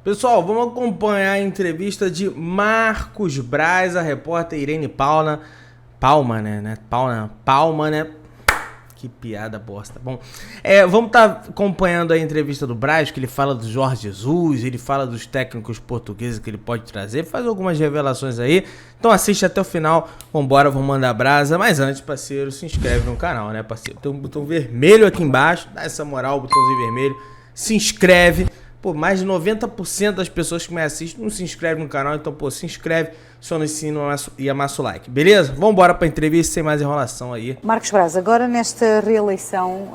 Pessoal, vamos acompanhar a entrevista de Marcos Braz, a repórter Irene Palma, né? Que piada bosta. Bom, vamos estar acompanhando a entrevista do Braz, que ele fala do Jorge Jesus, ele fala dos técnicos portugueses que ele pode trazer, faz algumas revelações aí. Então assiste até o final, vambora, vamos mandar brasa. Mas antes, parceiro, se inscreve no canal, né, parceiro? Tem um botão vermelho aqui embaixo, dá essa moral, o botãozinho vermelho, se inscreve. Pô, mais de 90% das pessoas que me assistem não se inscrevem no canal, então, pô, se inscreve, só no ensino e amassa o like, beleza? Vambora pra entrevista sem mais enrolação aí. Marcos Braz, agora nesta reeleição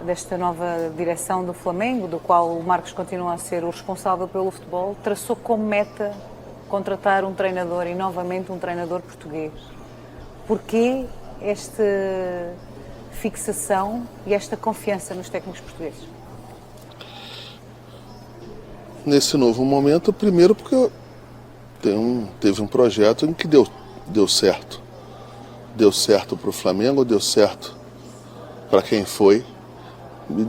desta nova direção do Flamengo, do qual o Marcos continua a ser o responsável pelo futebol, traçou como meta contratar um treinador e novamente um treinador português. Porquê esta fixação e esta confiança nos técnicos portugueses? Nesse novo momento, primeiro porque teve um projeto em que deu certo. Deu certo para o Flamengo, deu certo para quem foi e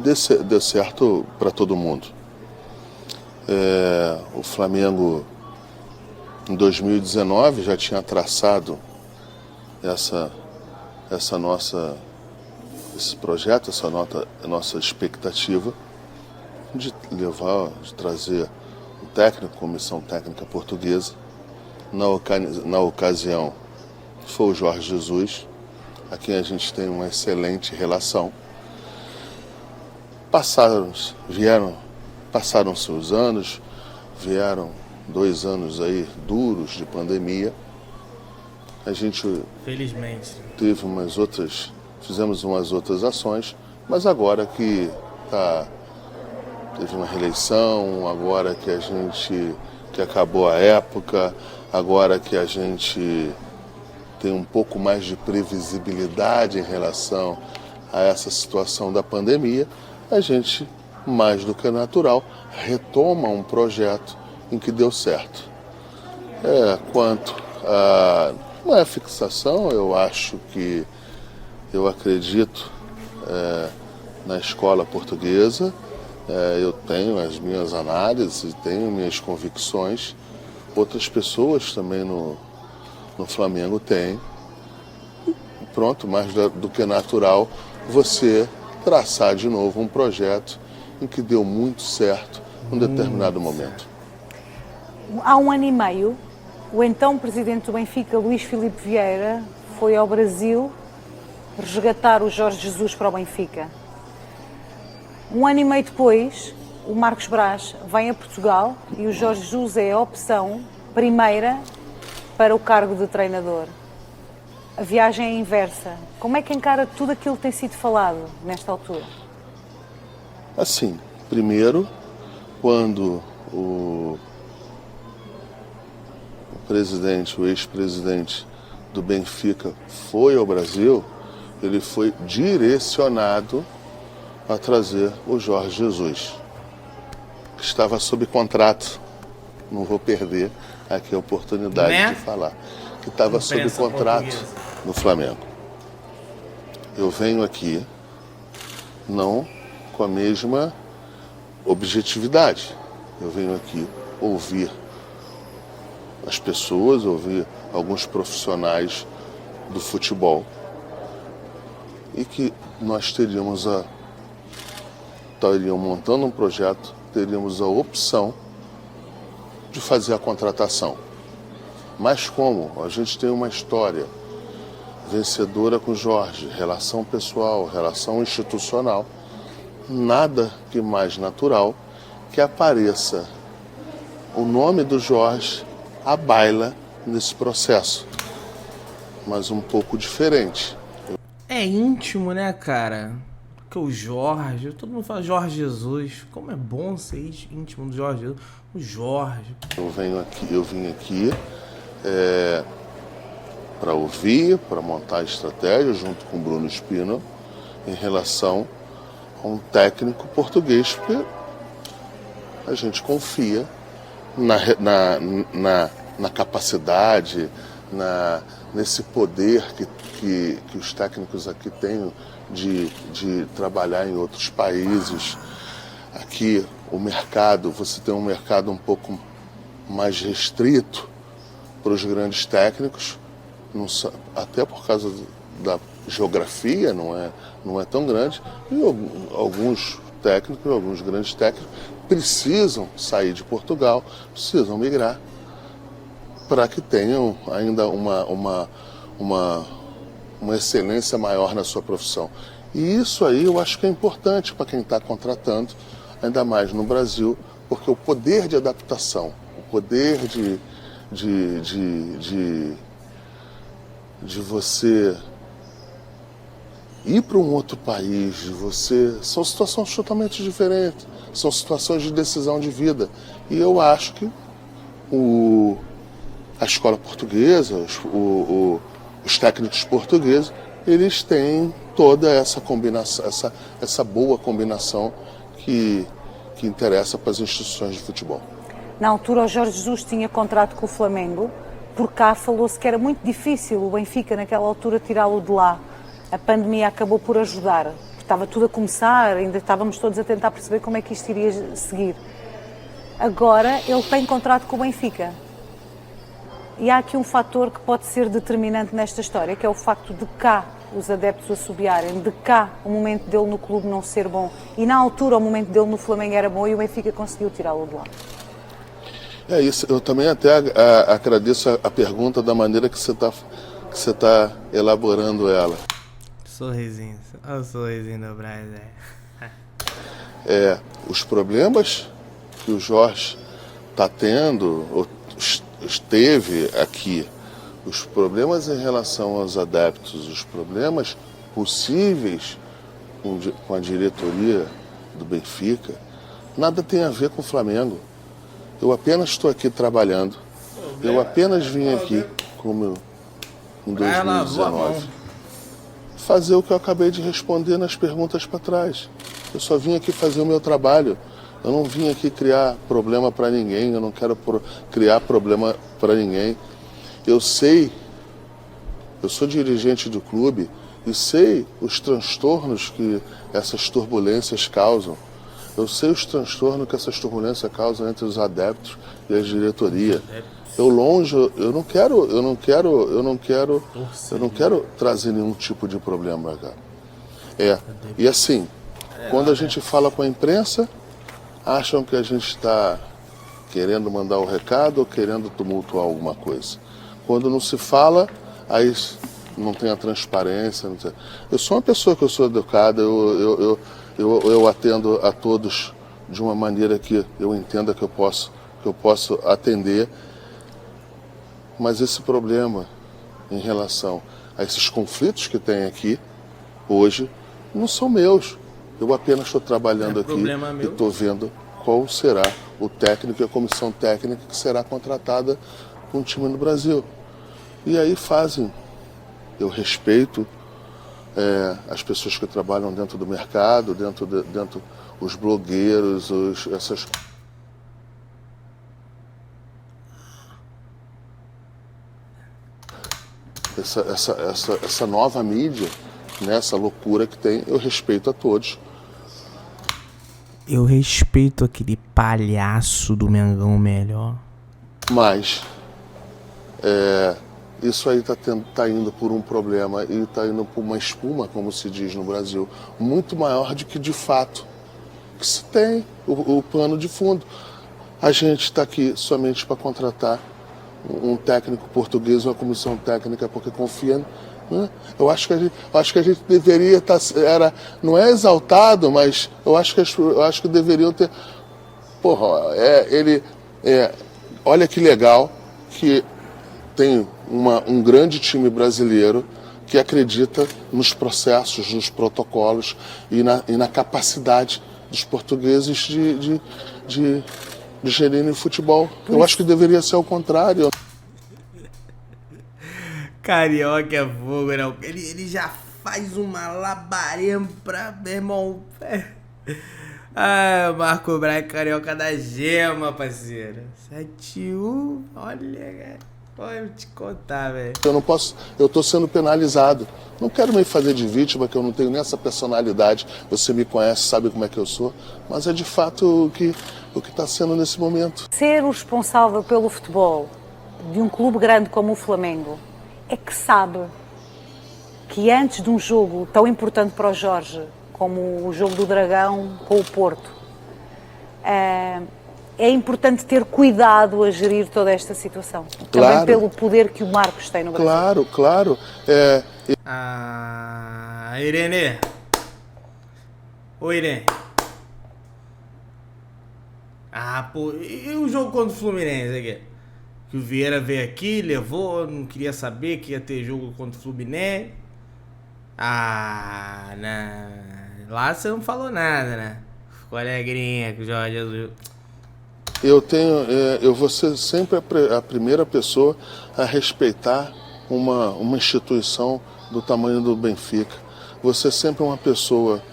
deu certo para todo mundo. O Flamengo, em 2019, já tinha traçado esse projeto, essa nossa expectativa de trazer um técnico, comissão técnica portuguesa. Na ocasião, foi o Jorge Jesus, a quem a gente tem uma excelente relação. Passaram-se os anos, vieram 2 anos aí duros de pandemia. A gente, felizmente, fizemos umas outras ações, mas agora que teve uma reeleição, agora que acabou a época, agora que a gente tem um pouco mais de previsibilidade em relação a essa situação da pandemia, a gente, mais do que natural, retoma um projeto em que deu certo. Quanto a não é fixação, eu acredito na escola portuguesa. Eu tenho as minhas análises, tenho minhas convicções. Outras pessoas também no Flamengo têm. Pronto, mais do que natural você traçar de novo um projeto em que deu muito certo num determinado momento. Há 1 ano e meio, o então presidente do Benfica, Luís Filipe Vieira, foi ao Brasil resgatar o Jorge Jesus para o Benfica. 1 ano e meio depois, o Marcos Braz vem a Portugal e o Jorge Jesus é a opção primeira para o cargo de treinador. A viagem é inversa. Como é que encara tudo aquilo que tem sido falado nesta altura? Assim, primeiro, quando o ex-presidente do Benfica foi ao Brasil, ele foi direcionado a trazer o Jorge Jesus, que estava sob contrato. Não vou perder aqui a oportunidade de falar. Que estava sob contrato no Flamengo. Eu venho aqui não com a mesma objetividade. Eu venho aqui ouvir as pessoas, ouvir alguns profissionais do futebol e que nós teríamos montando um projeto, teríamos a opção de fazer a contratação. Mas como a gente tem uma história vencedora com o Jorge, relação pessoal, relação institucional, nada que mais natural que apareça o nome do Jorge à baila nesse processo, mas um pouco diferente. É íntimo, né, cara? Que o Jorge, todo mundo fala Jorge Jesus, como é bom ser íntimo do Jorge Jesus. O Jorge. Eu vim aqui para ouvir, para montar a estratégia junto com o Bruno Spino em relação a um técnico português, porque a gente confia na capacidade, nesse poder que os técnicos aqui têm de trabalhar em outros países. Aqui o mercado, você tem um mercado um pouco mais restrito para os grandes técnicos, até por causa da geografia, não é tão grande, e alguns técnicos, alguns grandes técnicos, precisam sair de Portugal, precisam migrar, para que tenham ainda uma excelência maior na sua profissão. E isso aí eu acho que é importante para quem está contratando, ainda mais no Brasil, porque o poder de adaptação, o poder de você ir para um outro país, são situações totalmente diferentes, são situações de decisão de vida. E eu acho que a escola portuguesa, os técnicos portugueses, eles têm toda essa combinação, essa boa combinação que interessa para as instituições de futebol. Na altura o Jorge Jesus tinha contrato com o Flamengo, por cá falou-se que era muito difícil o Benfica naquela altura tirá-lo de lá. A pandemia acabou por ajudar, estava tudo a começar, ainda estávamos todos a tentar perceber como é que isto iria seguir. Agora ele tem contrato com o Benfica. E há aqui um fator que pode ser determinante nesta história, que é o facto de cá os adeptos assobiarem, de cá o momento dele no clube não ser bom. E na altura o momento dele no Flamengo era bom e o Benfica conseguiu tirá-lo de lá. É isso, eu também até agradeço a pergunta da maneira que você tá elaborando ela. Sorrisinho, olha o sorrisinho do Braz, Os problemas que o Jorge está tendo, ou esteve aqui, os problemas em relação aos adeptos, os problemas possíveis com a diretoria do Benfica, nada tem a ver com o Flamengo. Eu apenas estou aqui trabalhando, eu apenas vim aqui, como em 2019, fazer o que eu acabei de responder nas perguntas para trás. Eu só vim aqui fazer o meu trabalho. Eu não vim aqui criar problema para ninguém, eu não quero criar problema para ninguém. Eu sei, eu sou dirigente do clube e sei os transtornos que essas turbulências causam. Eu sei os transtornos que essas turbulências causam entre os adeptos e a diretoria. Eu não quero trazer nenhum tipo de problema pra cá. E assim, quando a gente fala com a imprensa, acham que a gente está querendo mandar o recado ou querendo tumultuar alguma coisa. Quando não se fala, aí não tem a transparência. Não tem... Eu sou uma pessoa que eu sou educada, eu atendo a todos de uma maneira que eu entenda que eu posso atender. Mas esse problema em relação a esses conflitos que tem aqui hoje não são meus. Eu apenas estou trabalhando aqui e estou vendo qual será o técnico e a comissão técnica que será contratada com o time no Brasil. E aí eu respeito as pessoas que trabalham dentro do mercado, dentro os blogueiros, essa nova mídia, né, essa loucura que tem, eu respeito a todos. Eu respeito aquele palhaço do Mengão melhor. Mas isso aí tá indo por um problema e está indo por uma espuma, como se diz no Brasil, muito maior do que de fato que se tem o pano de fundo. A gente está aqui somente para contratar um técnico português, uma comissão técnica, porque confia. Né? Eu acho que a gente deveria estar, não é exaltado, mas eu acho que deveriam ter. Olha que legal que tem um grande time brasileiro que acredita nos processos, nos protocolos e na capacidade dos portugueses de gerirem o futebol. Eu acho que deveria ser ao contrário. Carioca é fogo, não. Ele já faz uma labareda pra, meu irmão. Ah, Marco Braz, Carioca da Gema, parceiro. 7-1, olha, cara. Olha, te contar, velho. Eu não posso, eu estou sendo penalizado. Não quero me fazer de vítima, que eu não tenho nessa personalidade. Você me conhece, sabe como é que eu sou. Mas é de fato o que está sendo nesse momento. Ser o responsável pelo futebol de um clube grande como o Flamengo é que sabe que antes de um jogo tão importante para o Jorge, como o jogo do Dragão com o Porto, é importante ter cuidado a gerir toda esta situação. Claro. Também pelo poder que o Marcos tem no Brasil. Claro. Irene. Ô, Irene. Pô, e o jogo contra o Fluminense aqui? Que o Vieira veio aqui, levou, não queria saber que ia ter jogo contra o Fluminense. Não. Lá você não falou nada, né? Ficou alegrinha com o Jorge Jesus. Eu vou ser sempre a primeira pessoa a respeitar uma instituição do tamanho do Benfica. Vou ser sempre uma pessoa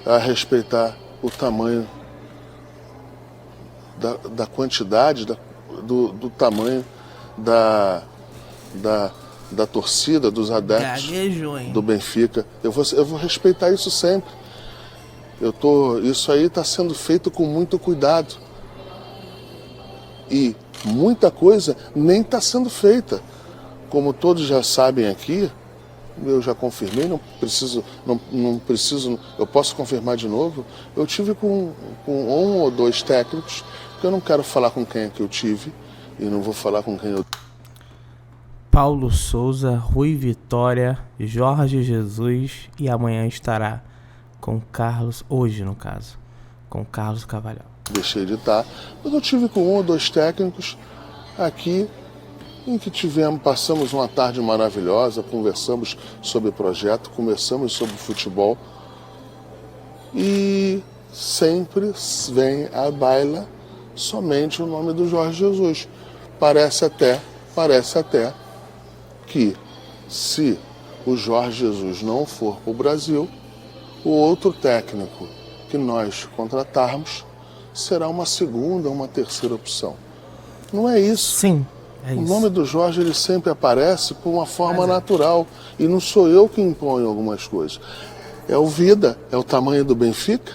a respeitar o tamanho da quantidade, do tamanho da torcida, dos adeptos do Benfica. Eu vou respeitar isso sempre. Isso aí está sendo feito com muito cuidado. E muita coisa nem está sendo feita. Como todos já sabem aqui, eu já confirmei, não preciso, eu posso confirmar de novo. Eu tive com um ou dois técnicos, que eu não quero falar com quem é que eu tive, e não vou falar com quem eu... Paulo Souza, Rui Vitória, Jorge Jesus, e amanhã estará com Carlos, hoje no caso, com Carlos Carvalhal. Deixei de estar, mas eu tive com um ou dois técnicos aqui, em que passamos uma tarde maravilhosa, conversamos sobre projeto, conversamos sobre futebol, e sempre vem à baila somente o nome do Jorge Jesus. Parece até que, se o Jorge Jesus não for para o Brasil, o outro técnico que nós contratarmos será uma segunda ou uma terceira opção. Não é isso. Sim, é isso. O nome do Jorge, ele sempre aparece por uma forma natural, e não sou eu que imponho algumas coisas. É o Vida, é o tamanho do Benfica,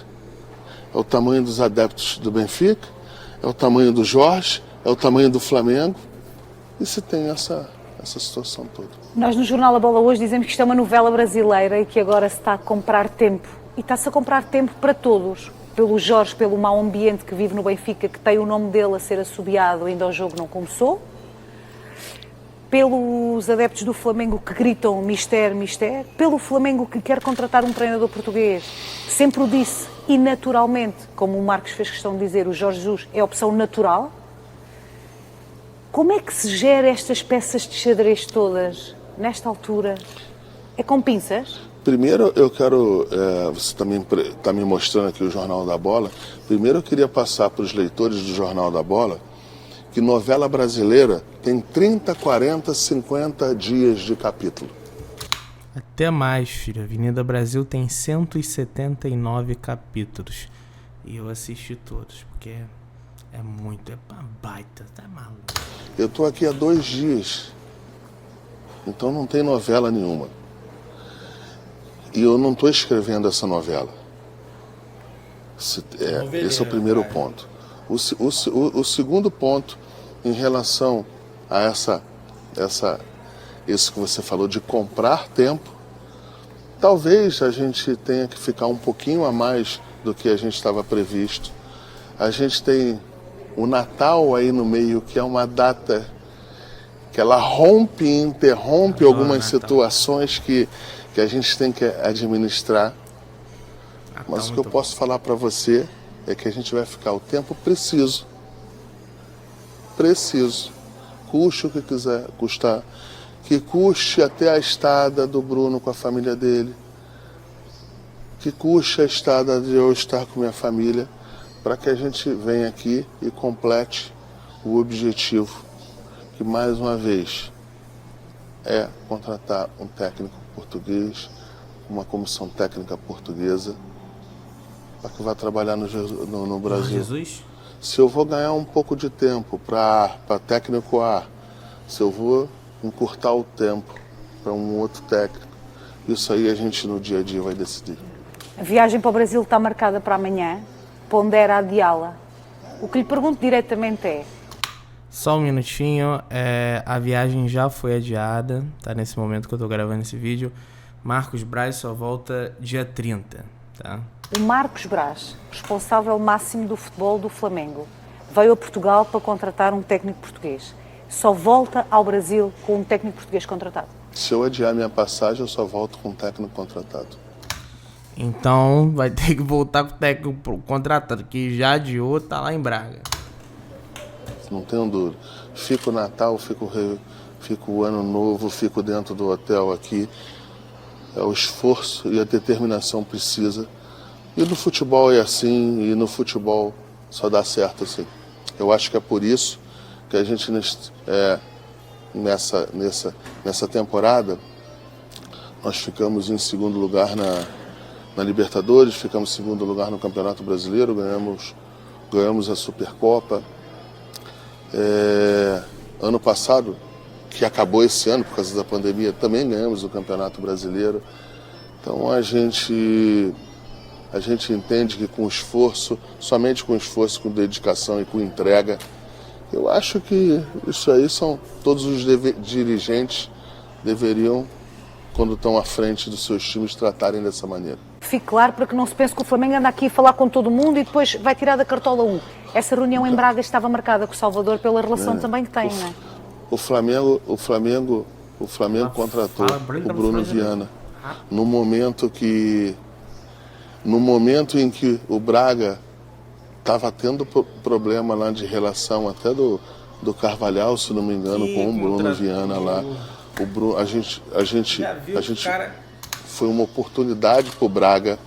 é o tamanho dos adeptos do Benfica, é o tamanho do Jorge, é o tamanho do Flamengo, e se tem essa situação toda. Nós no Jornal A Bola hoje dizemos que isto é uma novela brasileira e que agora se está a comprar tempo. E está-se a comprar tempo para todos. Pelo Jorge, pelo mau ambiente que vive no Benfica, que tem o nome dele a ser assobiado, ainda o jogo não começou. Pelos adeptos do Flamengo que gritam mister, mister. Pelo Flamengo que quer contratar um treinador português. Sempre o disse, e naturalmente, como o Marcos fez questão de dizer, o Jorge Jesus é a opção natural. Como é que se gera estas peças de xadrez todas, nesta altura? É com pinças? Primeiro eu quero, você também está me mostrando aqui o Jornal da Bola, primeiro eu queria passar para os leitores do Jornal da Bola que novela brasileira tem 30, 40, 50 dias de capítulo. Até mais, filho. Avenida Brasil tem 179 capítulos. E eu assisti todos, porque é muito, é uma baita, tá maluco. Eu estou aqui há 2 dias, então não tem novela nenhuma. E eu não estou escrevendo essa novela. Esse é o primeiro ponto. O segundo ponto, em relação a isso que você falou de comprar tempo, talvez a gente tenha que ficar um pouquinho a mais do que a gente estava previsto. A gente tem o Natal aí no meio, que é uma data que ela interrompe algumas situações que a gente tem que administrar. Mas o que eu posso falar para você é que a gente vai ficar o tempo preciso, custe o que quiser custar, que custe até a estada do Bruno com a família dele, que custe a estada de eu estar com minha família, para que a gente venha aqui e complete o objetivo, que mais uma vez é contratar um técnico português, uma comissão técnica portuguesa, para que vá trabalhar no Brasil. Jesus? Se eu vou ganhar um pouco de tempo para técnico A, se eu vou encurtar o tempo para um outro técnico. Isso aí a gente no dia a dia vai decidir. A viagem para o Brasil está marcada para amanhã, pondera adiá-la. O que lhe pergunto diretamente é... Só um minutinho, a viagem já foi adiada, tá? Nesse momento que eu tô gravando esse vídeo. Marcos Braz só volta dia 30, tá? O Marcos Braz, responsável máximo do futebol do Flamengo, veio a Portugal para contratar um técnico português. Só volta ao Brasil com um técnico português contratado. Se eu adiar minha passagem, eu só volto com um técnico contratado. Então vai ter que voltar com o técnico contratado, que já adiou, tá lá em Braga. Não tenho dúvida. Fico o Natal, fico o Ano Novo, fico dentro do hotel aqui. É o esforço e a determinação precisa. E no futebol é assim, e no futebol só dá certo assim. Eu acho que é por isso que a gente, nessa temporada, nós ficamos em segundo lugar na Libertadores, ficamos em segundo lugar no Campeonato Brasileiro, ganhamos a Supercopa. Ano passado, que acabou esse ano por causa da pandemia, também ganhamos o Campeonato Brasileiro. Então a gente entende que com esforço, somente com esforço, com dedicação e com entrega, eu acho que isso aí são todos os dirigentes deveriam, quando estão à frente dos seus times, tratarem dessa maneira. Fique claro para que não se pense que o Flamengo anda aqui a falar com todo mundo e depois vai tirar da cartola 1. Essa reunião em Braga estava marcada com o Salvador pela relação também que tem, não é? O Flamengo contratou o Bruno Viana no momento em que o Braga estava tendo problema lá de relação até do Carvalhal, se não me engano, com o Bruno Viana lá. A gente foi uma oportunidade pro Braga.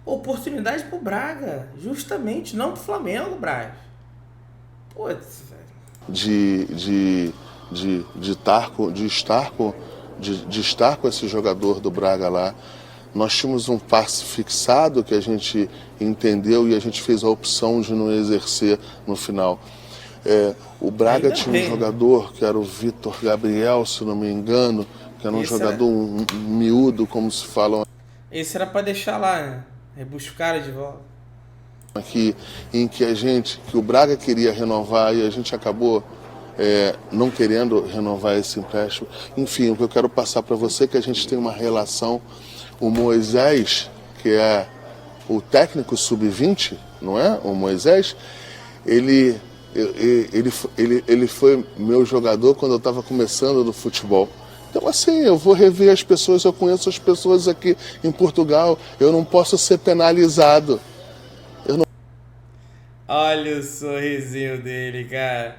Oportunidade pro Braga, justamente, não pro Flamengo, Braz. Putz, velho. De estar com esse jogador do Braga lá. Nós tínhamos um passe fixado que a gente entendeu e a gente fez a opção de não exercer no final. O Braga tinha um jogador que era o Vitor Gabriel, se não me engano, que era um jogador miúdo, como se falam. Esse era para deixar lá, né? Rebuscar de volta. Aqui, em que o Braga queria renovar e a gente acabou não querendo renovar esse empréstimo. Enfim, o que eu quero passar para você é que a gente tem uma relação. O Moisés, que é o técnico sub-20, não é? O Moisés, ele foi meu jogador quando eu estava começando no futebol. Então, assim, eu vou rever as pessoas, eu conheço as pessoas aqui em Portugal, eu não posso ser penalizado. Olha o sorrisinho dele, cara.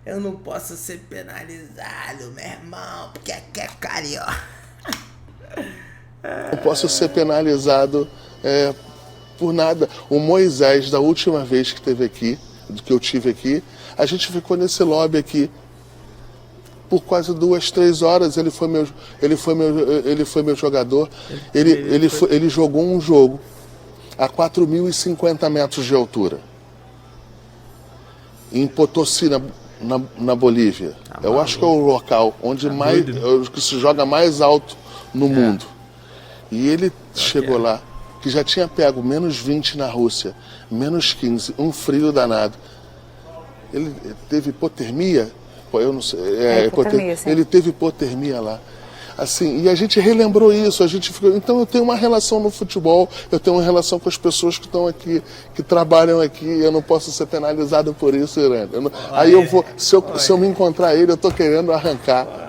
Eu não posso ser penalizado, meu irmão, porque aqui é carioca. Não posso ser penalizado por nada. O Moisés, da última vez que eu tive aqui, a gente ficou nesse lobby aqui por quase 2, 3 horas. Ele foi meu jogador. Ele jogou um jogo a 4.050 metros de altura em Potosí, na Bolívia. Eu acho que é o local onde que se joga mais alto no mundo. E ele chegou lá, que já tinha pego menos 20 na Rússia, menos 15, um frio danado. Ele teve hipotermia, eu não sei, ele teve hipotermia lá. Assim, e a gente relembrou isso, então eu tenho uma relação no futebol, eu tenho uma relação com as pessoas que estão aqui, que trabalham aqui, eu não posso ser penalizado por isso, Irene. Aí eu vou, se eu me encontrar ele, eu estou querendo arrancar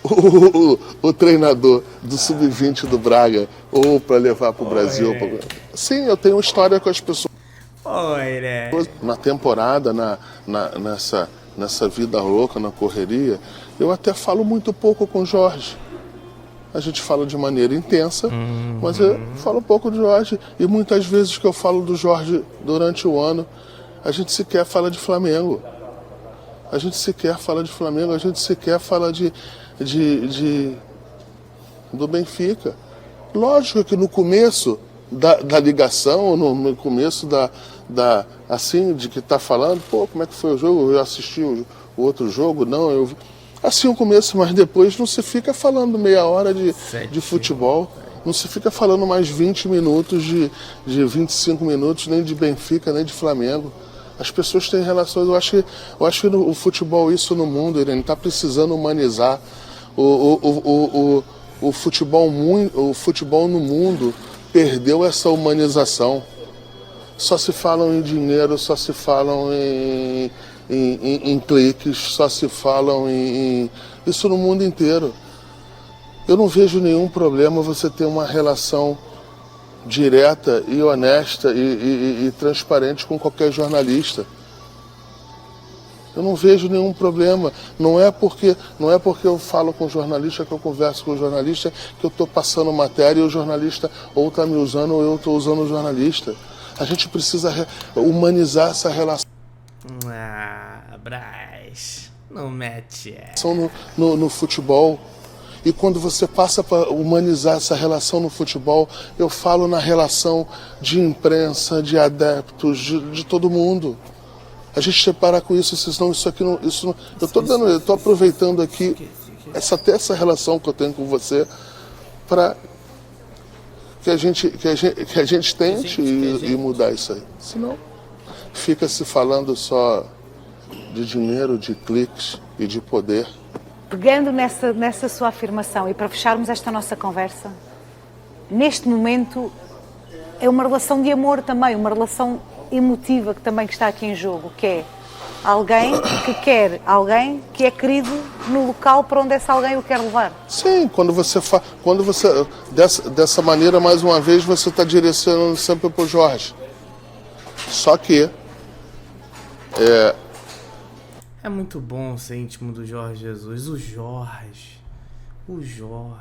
o treinador do Sub-20 do Braga, ou para levar para o Brasil. Sim, eu tenho história com as pessoas. Na temporada, nessa vida louca, na correria, eu até falo muito pouco com o Jorge. A gente fala de maneira intensa, mas eu falo pouco do Jorge. E muitas vezes que eu falo do Jorge durante o ano, a gente sequer fala de Flamengo. A gente sequer fala do Benfica. Lógico que no começo da ligação, no começo assim, de que está falando, como é que foi o jogo? Eu assisti o outro jogo? Não, Assim o começo, mas depois não se fica falando meia hora de futebol. Não se fica falando mais 20 minutos, de 25 minutos, nem de Benfica, nem de Flamengo. As pessoas têm relações. Eu acho que o futebol, isso no mundo, ele está precisando humanizar. O futebol no mundo perdeu essa humanização. Só se falam em dinheiro, só se falam em cliques, só se falam isso no mundo inteiro. Eu não vejo nenhum problema você ter uma relação direta e honesta e transparente com qualquer jornalista. Eu não vejo nenhum problema. Não é porque eu falo com o jornalista, que eu converso com o jornalista, que eu estou passando matéria e o jornalista ou está me usando ou eu estou usando o jornalista. A gente precisa humanizar essa relação. Brás, não mete. No futebol. E quando você passa para humanizar essa relação no futebol, eu falo na relação de imprensa, de adeptos, de todo mundo. A gente tem que parar com isso, senão isso aqui não. Eu estou aproveitando aqui essa relação que eu tenho com você para que a gente tente e mudar isso aí. Senão fica se falando só de dinheiro, de cliques e de poder. Pegando nessa sua afirmação e para fecharmos esta nossa conversa, neste momento é uma relação de amor também, uma relação emotiva que está aqui em jogo, que é alguém que quer alguém que é querido no local para onde esse alguém o quer levar. Sim, quando você dessa maneira, mais uma vez, você está direcionando sempre para o Jorge. Só que é muito bom ser íntimo do Jorge Jesus. O Jorge. Porra.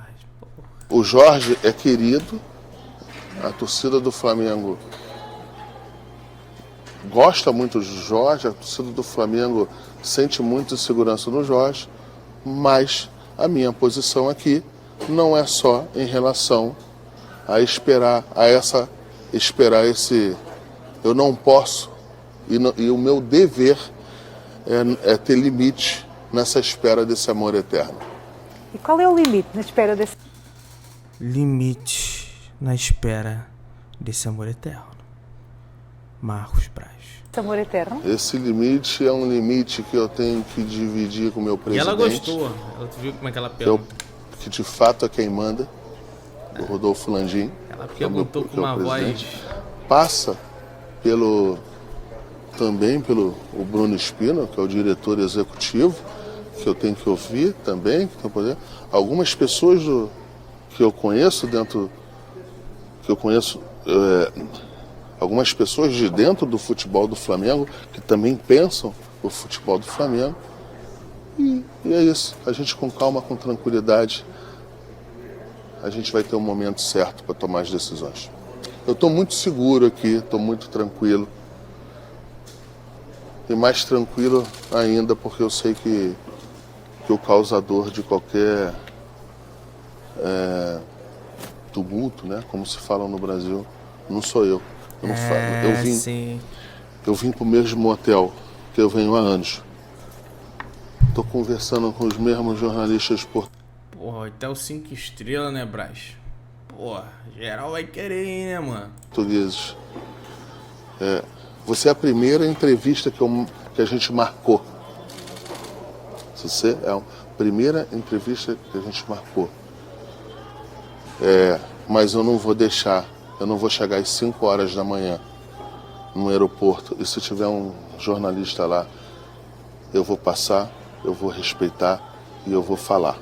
O Jorge é querido. A torcida do Flamengo gosta muito do Jorge. A torcida do Flamengo sente muita segurança no Jorge. Mas a minha posição aqui não é só em relação a esperar esse. Eu não posso. E o meu dever é ter limite nessa espera desse amor eterno. E qual é o limite na espera desse... Limite na espera desse amor eterno. Marcos Braz. Esse amor eterno? Esse limite é um limite que eu tenho que dividir com o meu presidente. E ela gostou. Ela viu como é que ela perguntou. Que de fato é quem manda. O Rodolfo Landim. Ela perguntou com uma voz... Passa também pelo Bruno Spino, que é o diretor executivo, que eu tenho que ouvir também, que tem poder. Algumas pessoas que eu conheço algumas pessoas de dentro do futebol do Flamengo que também pensam o futebol do Flamengo. E é isso. A gente com calma, com tranquilidade, a gente vai ter um momento certo para tomar as decisões. Eu estou muito seguro aqui, estou muito tranquilo. E mais tranquilo ainda porque eu sei que o causador de qualquer tumulto, né, como se fala no Brasil, não sou eu. Eu não falo. Eu vim para o mesmo hotel que eu venho há anos. Estou conversando com os mesmos jornalistas Porra, hotel 5 estrelas, né, Braz? Porra, geral vai querer ir, né, mano? Portugueses. Você é a primeira entrevista que a gente marcou. Você é a primeira entrevista que a gente marcou. Mas eu não vou chegar às 5 horas da manhã no aeroporto. E se tiver um jornalista lá, eu vou passar, eu vou respeitar e eu vou falar.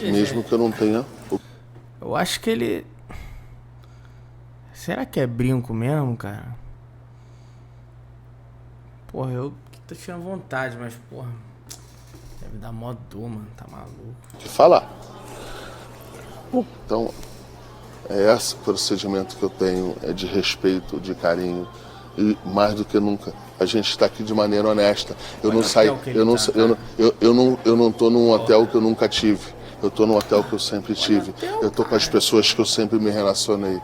Mesmo que eu não tenha... Eu acho que ele... Será que é brinco mesmo, cara? Porra, eu tô tinha vontade, mas, porra, deve dar mó dor, mano, tá maluco. De falar. Então, esse procedimento que eu tenho é de respeito, de carinho, e mais do que nunca, a gente está aqui de maneira honesta. Eu não saio, eu não tô num hotel que eu nunca tive. Eu tô num hotel que eu sempre tive. Eu tô com as pessoas que eu sempre me relacionei.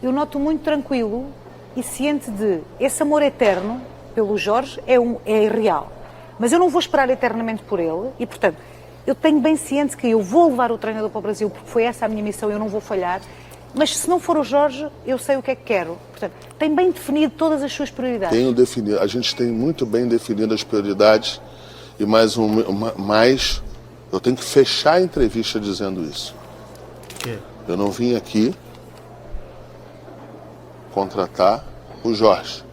Eu noto muito tranquilo e ciente de esse amor eterno pelo Jorge é real. Mas eu não vou esperar eternamente por ele e, portanto, eu tenho bem ciente que eu vou levar o treinador para o Brasil porque foi essa a minha missão, eu não vou falhar. Mas se não for o Jorge, eu sei o que é que quero. Portanto, tem bem definido todas as suas prioridades. Tenho definido, a gente tem muito bem definido as prioridades e mais, eu tenho que fechar a entrevista dizendo isso. Eu não vim aqui contratar o Jorge.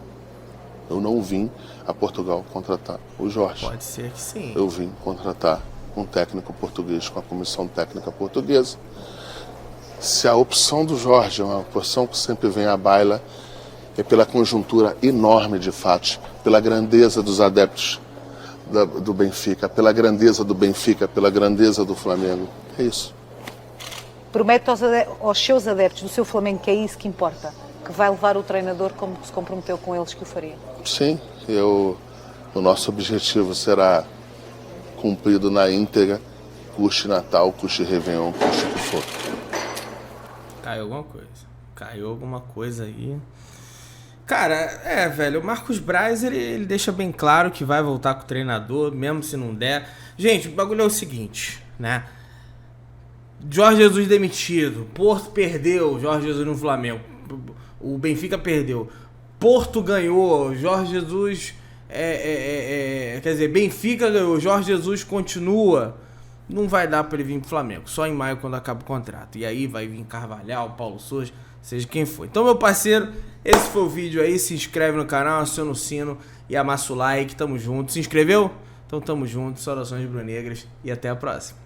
Eu não vim a Portugal contratar o Jorge. Pode ser que sim. Eu vim contratar um técnico português com a comissão técnica portuguesa. Se a opção do Jorge é uma opção que sempre vem à baila, é pela conjuntura enorme de fatos, pela grandeza dos adeptos do Benfica, pela grandeza do Benfica, pela grandeza do Flamengo. É isso. Promete aos seus adeptos do seu Flamengo que é isso que importa, que vai levar o treinador como se comprometeu com eles que o faria. Sim, o nosso objetivo será cumprido na íntegra, custe Natal, custe Réveillon, custe o que for. Caiu alguma coisa aí. Cara, velho, o Marcos Braz, ele deixa bem claro que vai voltar com o treinador, mesmo se não der. Gente, o bagulho é o seguinte, né? Jorge Jesus demitido, Porto perdeu, Jorge Jesus no Flamengo, o Benfica perdeu, Porto ganhou, Jorge Jesus, quer dizer, Benfica ganhou, Jorge Jesus continua. Não vai dar pra ele vir pro Flamengo, só em maio quando acaba o contrato. E aí vai vir Carvalhal, Paulo Sousa, seja quem for. Então, meu parceiro, esse foi o vídeo aí. Se inscreve no canal, aciona o sino e amassa o like. Tamo junto. Se inscreveu? Então tamo junto. Saudações rubro-negras e até a próxima.